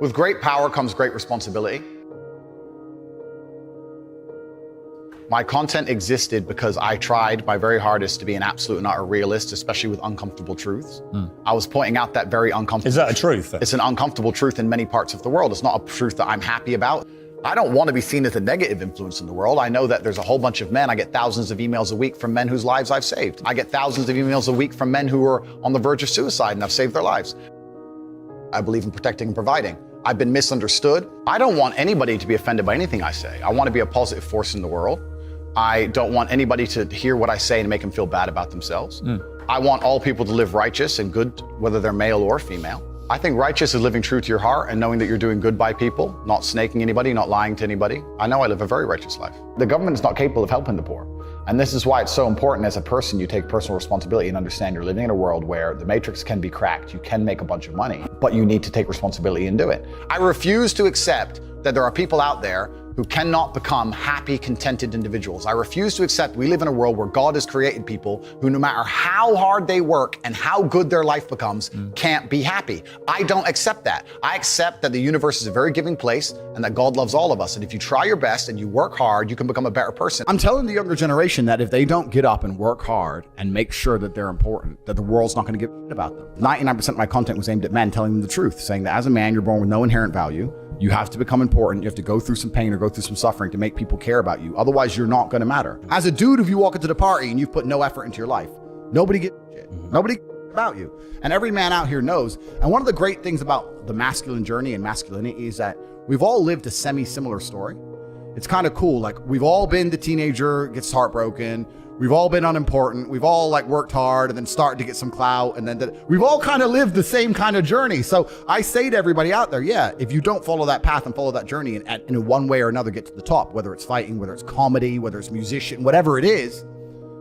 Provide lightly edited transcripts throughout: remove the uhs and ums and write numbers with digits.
With great power comes great responsibility. My content existed because I tried my very hardest to be an absolute and utter realist, especially with uncomfortable truths. I was pointing out that very uncomfortable. Is that a truth, then? It's an uncomfortable truth in many parts of the world. It's not a truth that I'm happy about. I don't want to be seen as a negative influence in the world. I know that there's a whole bunch of men. I get thousands of emails a week from men whose lives I've saved. I get thousands of emails a week from men who are on the verge of suicide and I've saved their lives. I believe in protecting and providing. I've been misunderstood. I don't want anybody to be offended by anything I say. I want to be a positive force in the world. I don't want anybody to hear what I say and make them feel bad about themselves. I want all people to live righteous and good, whether they're male or female. I think righteous is living true to your heart and knowing that you're doing good by people, not snaking anybody, not lying to anybody. I know I live a very righteous life. The government is not capable of helping the poor. And this is why it's so important as a person, you take personal responsibility and understand you're living in a world where the matrix can be cracked. You can make a bunch of money, but you need to take responsibility and do it. I refuse to accept that there are people out there who cannot become happy, contented individuals. I refuse to accept we live in a world where God has created people who, no matter how hard they work and how good their life becomes, can't be happy. I don't accept that. I accept that the universe is a very giving place and that God loves all of us. And if you try your best and you work hard, you can become a better person. I'm telling the younger generation that if they don't get up and work hard and make sure that they're important, that the world's not going to give a shit about them. 99% of my content was aimed at men, telling them the truth, saying that as a man, you're born with no inherent value. You have to become important. You have to go through some pain or go through some suffering to make people care about you. Otherwise, you're not going to matter. As a dude, if you walk into the party and you've put no effort into your life, nobody gives a shit. Nobody cares about you. And every man out here knows. And one of the great things about the masculine journey and masculinity is that we've all lived a semi-similar story. It's kind of cool. Like, we've all been the teenager, gets heartbroken. We've all been unimportant. We've all worked hard and then started to get some clout. And then we've all kind of lived the same kind of journey. So I say to everybody out there, yeah, if you don't follow that path and follow that journey and in one way or another get to the top, whether it's fighting, whether it's comedy, whether it's musician, whatever it is,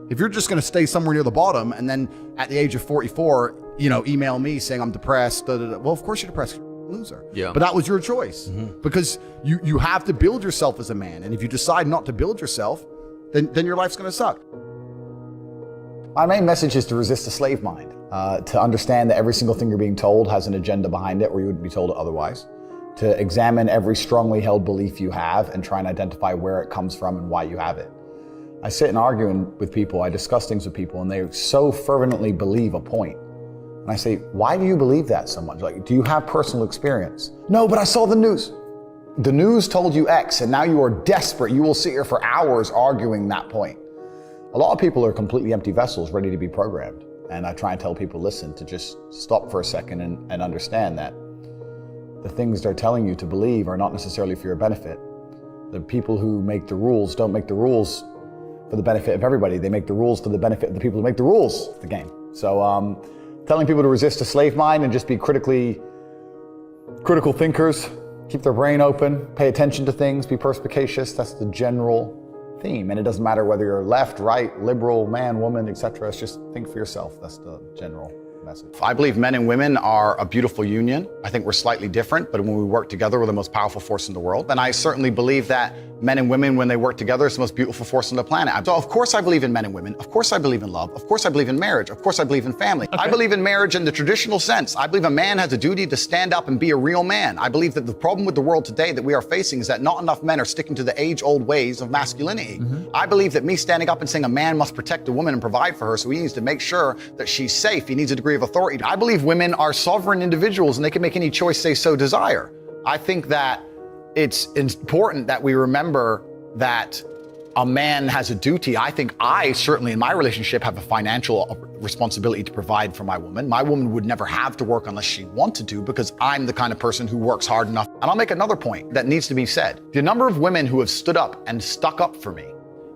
if you're just going to stay somewhere near the bottom and then at the age of 44, email me saying I'm depressed, well, of course you're depressed. You're a loser. Yeah. But that was your choice because you have to build yourself as a man. And if you decide not to build yourself, then your life's going to suck. My main message is to resist the slave mind, to understand that every single thing you're being told has an agenda behind it or you wouldn't be told it otherwise, to examine every strongly held belief you have and try and identify where it comes from and why you have it. I sit and argue with people, I discuss things with people, and they so fervently believe a point. And I say, why do you believe that so much? Like, do you have personal experience? No, but I saw the news. The news told you X, and now you are desperate. You will sit here for hours arguing that point. A lot of people are completely empty vessels ready to be programmed. And I try and tell people, listen, to just stop for a second and understand that the things they're telling you to believe are not necessarily for your benefit. The people who make the rules don't make the rules for the benefit of everybody. They make the rules for the benefit of the people who make the rules of the game. So telling people to resist a slave mind and just be critical thinkers, keep their brain open, pay attention to things, be perspicacious, that's the general theme. And it doesn't matter whether you're left, right, liberal, man, woman, etc. It's just think for yourself. That's the general message. I believe men and women are a beautiful union. I think we're slightly different, but when we work together, we're the most powerful force in the world. And I certainly believe that men and women, when they work together, is the most beautiful force on the planet. So of course I believe in men and women. Of course I believe in love. Of course I believe in marriage. Of course I believe in family. Okay. I believe in marriage in the traditional sense. I believe a man has a duty to stand up and be a real man. I believe that the problem with the world today that we are facing is that not enough men are sticking to the age-old ways of masculinity. I believe that me standing up and saying a man must protect a woman and provide for her, so he needs to make sure that she's safe. He needs a degree of authority. I believe women are sovereign individuals and they can make any choice they so desire. I think that it's important that we remember that a man has a duty. I think I certainly in my relationship have a financial responsibility to provide for my woman. My woman would never have to work unless she wanted to because I'm the kind of person who works hard enough. And I'll make another point that needs to be said. The number of women who have stood up and stuck up for me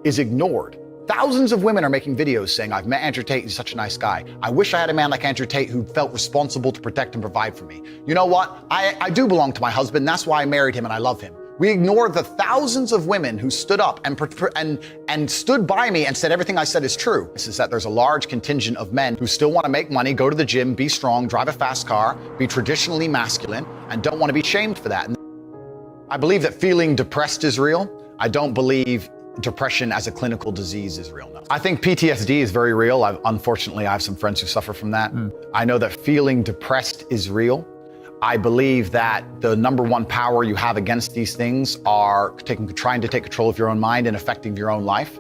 is ignored. Thousands of women are making videos saying, I've met Andrew Tate, he's such a nice guy. I wish I had a man like Andrew Tate who felt responsible to protect and provide for me. You know what? I do belong to my husband. That's why I married him and I love him. We ignore the thousands of women who stood up and stood by me and said everything I said is true. This is that there's a large contingent of men who still want to make money, go to the gym, be strong, drive a fast car, be traditionally masculine, and don't want to be shamed for that. And I believe that feeling depressed is real. I don't believe depression as a clinical disease is real. No. I think PTSD is very real. Unfortunately, I have some friends who suffer from that. I know that feeling depressed is real. I believe that the number one power you have against these things are trying to take control of your own mind and affecting your own life.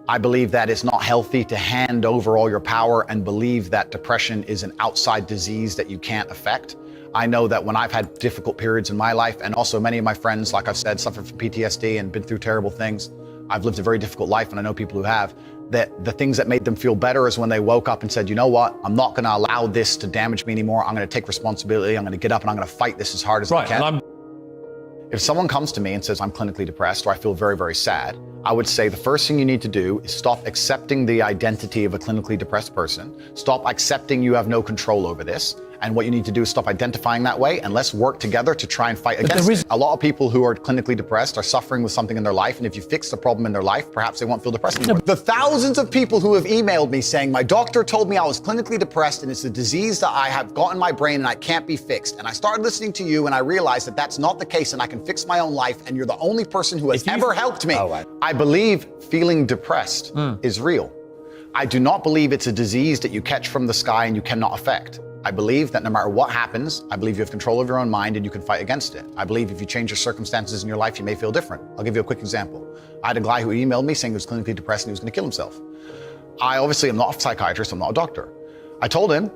I believe that it's not healthy to hand over all your power and believe that depression is an outside disease that you can't affect. I know that when I've had difficult periods in my life, and also many of my friends, like I've said, suffer from PTSD and been through terrible things. I've lived a very difficult life, and I know people who have, that the things that made them feel better is when they woke up and said, you know what, I'm not gonna allow this to damage me anymore. I'm gonna take responsibility. I'm gonna get up and I'm gonna fight this as hard as I can. If someone comes to me and says, I'm clinically depressed or I feel very, very sad, I would say the first thing you need to do is stop accepting the identity of a clinically depressed person. Stop accepting you have no control over this. And what you need to do is stop identifying that way, and let's work together to try and fight against it. A lot of people who are clinically depressed are suffering with something in their life, and if you fix the problem in their life, perhaps they won't feel depressed anymore. The thousands of people who have emailed me saying, my doctor told me I was clinically depressed and it's a disease that I have got in my brain and I can't be fixed. And I started listening to you and I realized that that's not the case and I can fix my own life, and you're the only person who has ever helped me. I believe feeling depressed is real. I do not believe it's a disease that you catch from the sky and you cannot affect. I believe that no matter what happens, I believe you have control of your own mind and you can fight against it. I believe if you change your circumstances in your life, you may feel different. I'll give you a quick example. I had a guy who emailed me saying he was clinically depressed and he was going to kill himself. I obviously am not a psychiatrist, I'm not a doctor. I told him,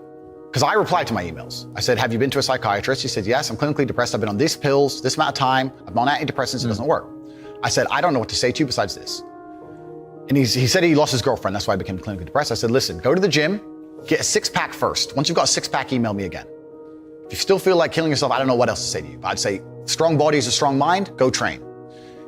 because I replied to my emails. I said, have you been to a psychiatrist? He said, yes, I'm clinically depressed. I've been on these pills, this amount of time. I'm on antidepressants, it doesn't work. I said, I don't know what to say to you besides this. And he said he lost his girlfriend, that's why I became clinically depressed. I said, listen, go to the gym, get a six-pack first. Once you've got a six-pack, email me again. If you still feel like killing yourself, I don't know what else to say to you. But I'd say, strong body is a strong mind, go train.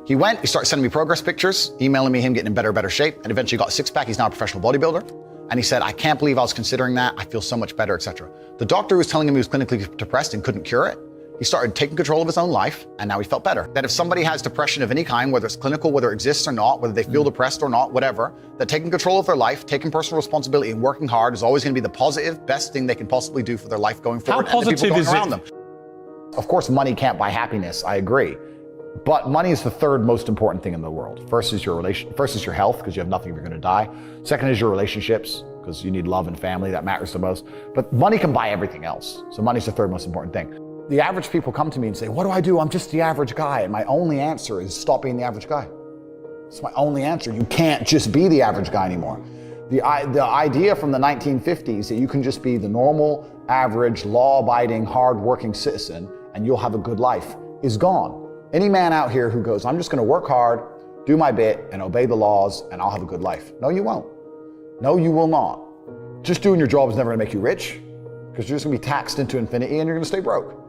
He went, he started sending me progress pictures, emailing me him getting in better shape, and eventually got a six-pack. He's now a professional bodybuilder. And he said, I can't believe I was considering that. I feel so much better, etc. The doctor was telling him he was clinically depressed and couldn't cure it. He started taking control of his own life, and now he felt better. That if somebody has depression of any kind, whether it's clinical, whether it exists or not, whether they feel depressed or not, whatever, that taking control of their life, taking personal responsibility and working hard is always going to be the positive, best thing they can possibly do for their life going forward. How positive is it? Of course, money can't buy happiness, I agree. But money is the third most important thing in the world. First is your health, because you have nothing if you're going to die. Second is your relationships, because you need love and family, that matters the most. But money can buy everything else. So money's the third most important thing. The average people come to me and say, what do I do? I'm just the average guy. And my only answer is stop being the average guy. It's my only answer. You can't just be the average guy anymore. The idea from the 1950s that you can just be the normal, average, law-abiding, hard-working citizen and you'll have a good life is gone. Any man out here who goes, I'm just going to work hard, do my bit, and obey the laws, and I'll have a good life. No, you won't. No, you will not. Just doing your job is never going to make you rich, because you're just going to be taxed into infinity and you're going to stay broke.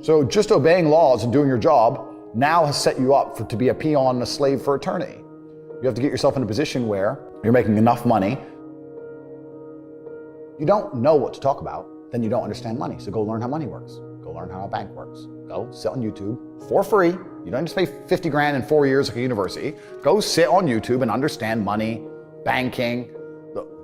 So just obeying laws and doing your job now has set you up to be a peon and a slave for eternity. You have to get yourself in a position where you're making enough money. You don't know what to talk about, then you don't understand money. So go learn how money works. Go learn how a bank works. Go sit on YouTube for free. You don't just pay 50 grand in 4 years like a university. Go sit on YouTube and understand money, banking,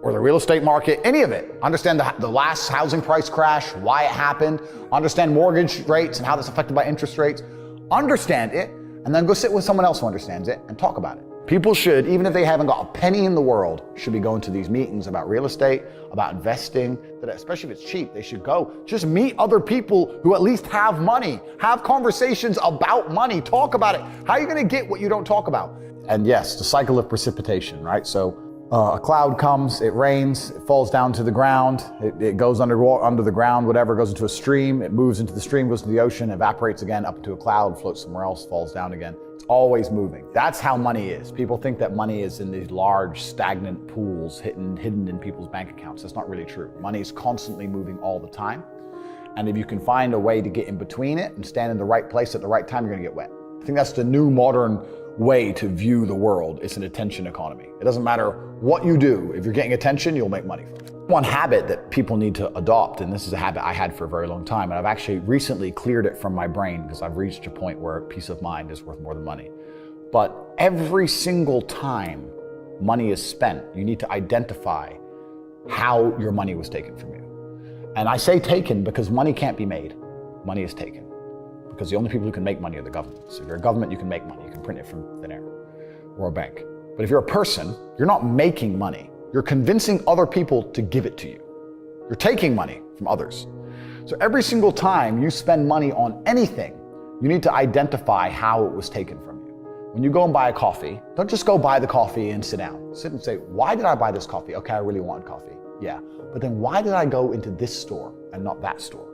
or the real estate market, any of it. Understand the last housing price crash, why it happened, understand mortgage rates and how that's affected by interest rates. Understand it, and then go sit with someone else who understands it and talk about it. People should, even if they haven't got a penny in the world, should be going to these meetings about real estate, about investing, especially if it's cheap, they should go. Just meet other people who at least have money. Have conversations about money, talk about it. How are you gonna get what you don't talk about? And yes, the cycle of precipitation, right? So a cloud comes, it rains, it falls down to the ground, it goes under the ground, whatever, goes into a stream, it moves into the stream, goes to the ocean, evaporates again, up into a cloud, floats somewhere else, falls down again. It's always moving. That's how money is. People think that money is in these large, stagnant pools hidden in people's bank accounts. That's not really true. Money is constantly moving all the time. And if you can find a way to get in between it and stand in the right place at the right time, you're gonna get wet. I think that's the new modern way to view the world. It's an attention economy. It doesn't matter what you do. If you're getting attention, you'll make money from it. One habit that people need to adopt, and this is a habit I had for a very long time, and I've actually recently cleared it from my brain because I've reached a point where peace of mind is worth more than money. But every single time money is spent, you need to identify how your money was taken from you. And I say taken because money can't be made. Money is taken. Because the only people who can make money are the government. So if you're a government, you can make money. You can print it from thin air or a bank. But if you're a person, you're not making money. You're convincing other people to give it to you. You're taking money from others. So every single time you spend money on anything, you need to identify how it was taken from you. When you go and buy a coffee, don't just go buy the coffee and sit down. Sit and say, why did I buy this coffee? Okay, I really wanted coffee. Yeah, but then why did I go into this store and not that store?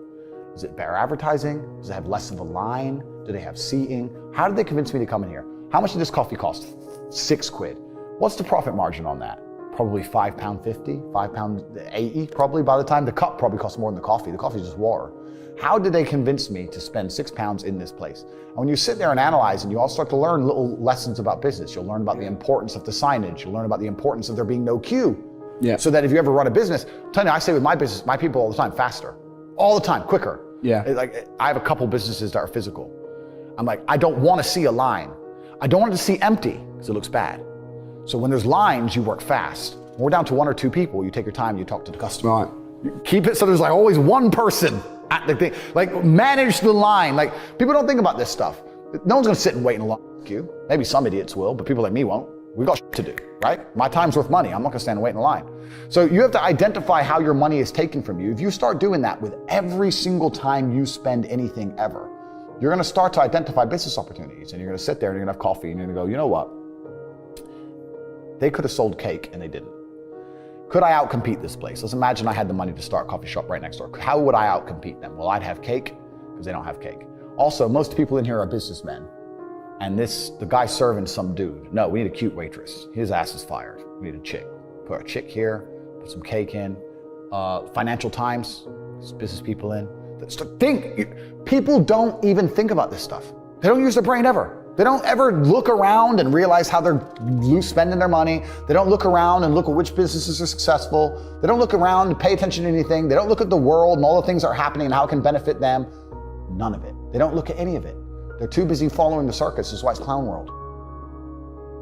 Is it better advertising? Does it have less of a line? Do they have seating? How did they convince me to come in here? How much did this coffee cost? £6. What's the profit margin on that? Probably £5.50, £5.80 probably by the time. The cup probably costs more than the coffee. The coffee is just water. How did they convince me to spend £6 in this place? And when you sit there and analyze and you all start to learn little lessons about business, you'll learn about the importance of the signage. You'll learn about the importance of there being no queue. Yeah. So that if you ever run a business, I'm telling you, I say with my business, my people all the time, faster. All the time, quicker. Yeah. Like I have a couple businesses that are physical. I'm like, I don't want to see a line. I don't want it to see empty because it looks bad. So when there's lines, you work fast. When we're down to 1 or 2 people, you take your time, you talk to the customer. Right. You keep it so there's like always one person at the thing. Like manage the line. Like people don't think about this stuff. No one's gonna sit and wait in a long queue. Maybe some idiots will, but people like me won't. We got shit to do, right? My time's worth money. I'm not gonna stand and wait in a line. So you have to identify how your money is taken from you. If you start doing that with every single time you spend anything ever, you're gonna start to identify business opportunities, and you're gonna sit there and you're gonna have coffee and you're gonna go, you know what? They could have sold cake and they didn't. Could I outcompete this place? Let's imagine I had the money to start a coffee shop right next door. How would I outcompete them? Well, I'd have cake because they don't have cake. Also, most people in here are businessmen. And the guy serving some dude. No, we need a cute waitress. His ass is fired. We need a chick. Put a chick here, put some cake in. Financial Times, there's business people in. People don't even think about this stuff. They don't use their brain ever. They don't ever look around and realize how they're loose spending their money. They don't look around and look at which businesses are successful. They don't look around and pay attention to anything. They don't look at the world and all the things that are happening and how it can benefit them. None of it. They don't look at any of it. They're too busy following the circus. This is why it's clown world.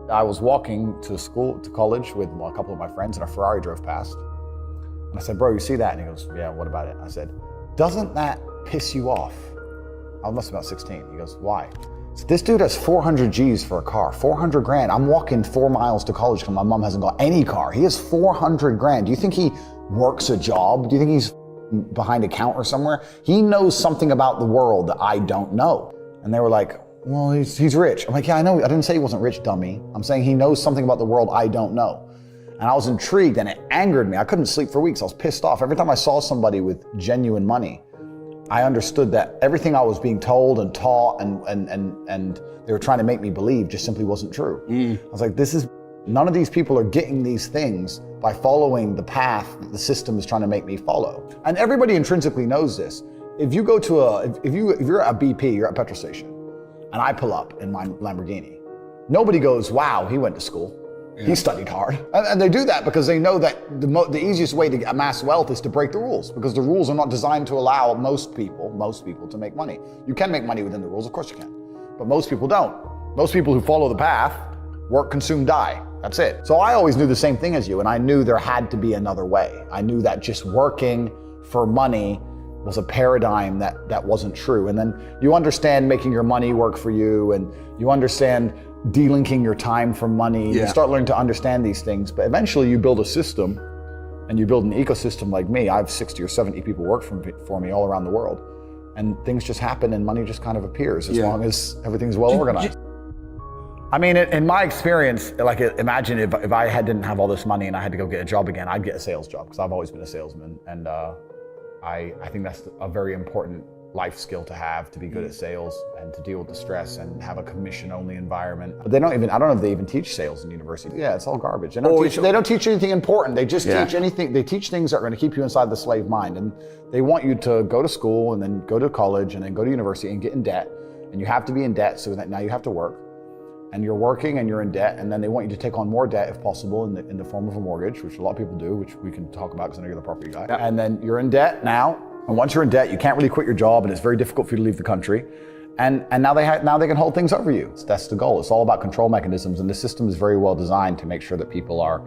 I was walking to college with a couple of my friends, and a Ferrari drove past. And I said, bro, you see that? And he goes, yeah, what about it? I said, doesn't that piss you off? I must have been about 16. He goes, why? So this dude has 400 G's for a car, 400 grand. I'm walking 4 miles to college because my mom hasn't got any car. He has 400 grand. Do you think he works a job? Do you think he's behind a counter somewhere? He knows something about the world that I don't know. And they were like, well, he's rich. I'm like, yeah, I know. I didn't say he wasn't rich, dummy. I'm saying he knows something about the world I don't know. And I was intrigued and it angered me. I couldn't sleep for weeks. I was pissed off. Every time I saw somebody with genuine money, I understood that everything I was being told and taught and they were trying to make me believe just simply wasn't true. I was like, none of these people are getting these things by following the path that the system is trying to make me follow. And everybody intrinsically knows this. If you go to if you're at a BP, you're at a petrol station, and I pull up in my Lamborghini, nobody goes, wow, he went to school. Yeah. He studied hard. And they do that because they know that the easiest way to amass wealth is to break the rules, because the rules are not designed to allow most people to make money. You can make money within the rules, of course you can, but most people don't. Most people who follow the path work, consume, die. That's it. So I always knew the same thing as you, and I knew there had to be another way. I knew that just working for money was a paradigm that wasn't true. And then you understand making your money work for you, and you understand delinking your time from money. Yeah. You start learning to understand these things, but eventually you build a system and you build an ecosystem like me. I have 60 or 70 people work for me all around the world, and things just happen and money just kind of appears as long as everything's well organized. I mean, in my experience, like imagine if I didn't have all this money and I had to go get a job again, I'd get a sales job because I've always been a salesman. And I think that's a very important life skill to have, to be good at sales and to deal with the stress and have a commission-only environment. But I don't know if they even teach sales in university. Yeah, it's all garbage. They don't teach anything important. They just teach anything. They teach things that are going to keep you inside the slave mind. And they want you to go to school and then go to college and then go to university and get in debt. And you have to be in debt so that now you have to work. And you're working and you're in debt, and then they want you to take on more debt if possible in the form of a mortgage, which a lot of people do, which we can talk about because I know you're the property guy. Yeah. And then you're in debt now, and once you're in debt, you can't really quit your job, and it's very difficult for you to leave the country. And now they can hold things over you. That's the goal. It's all about control mechanisms, and the system is very well designed to make sure that people are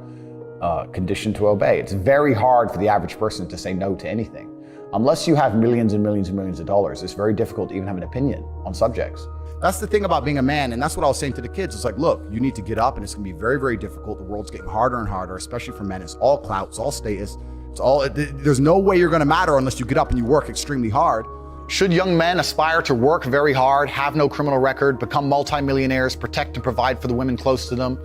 conditioned to obey. It's very hard for the average person to say no to anything. Unless you have millions and millions and millions of dollars, it's very difficult to even have an opinion on subjects. That's the thing about being a man, and that's what I was saying to the kids. It's like, look, you need to get up, and it's gonna be very, very difficult. The world's getting harder and harder, especially for men. It's all clout, it's all status. There's no way you're going to matter unless you get up and you work extremely hard. Should young men aspire to work very hard, have no criminal record, become multimillionaires, protect and provide for the women close to them,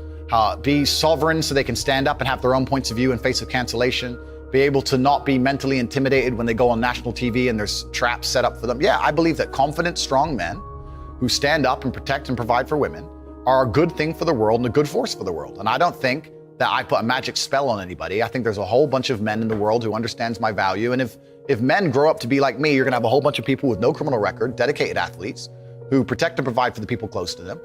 be sovereign so they can stand up and have their own points of view in face of cancellation, be able to not be mentally intimidated when they go on national TV and there's traps set up for them? Yeah, I believe that confident, strong men who stand up and protect and provide for women are a good thing for the world and a good force for the world. And I don't think that I put a magic spell on anybody. I think there's a whole bunch of men in the world who understands my value. And if men grow up to be like me, you're gonna have a whole bunch of people with no criminal record, dedicated athletes, who protect and provide for the people close to them,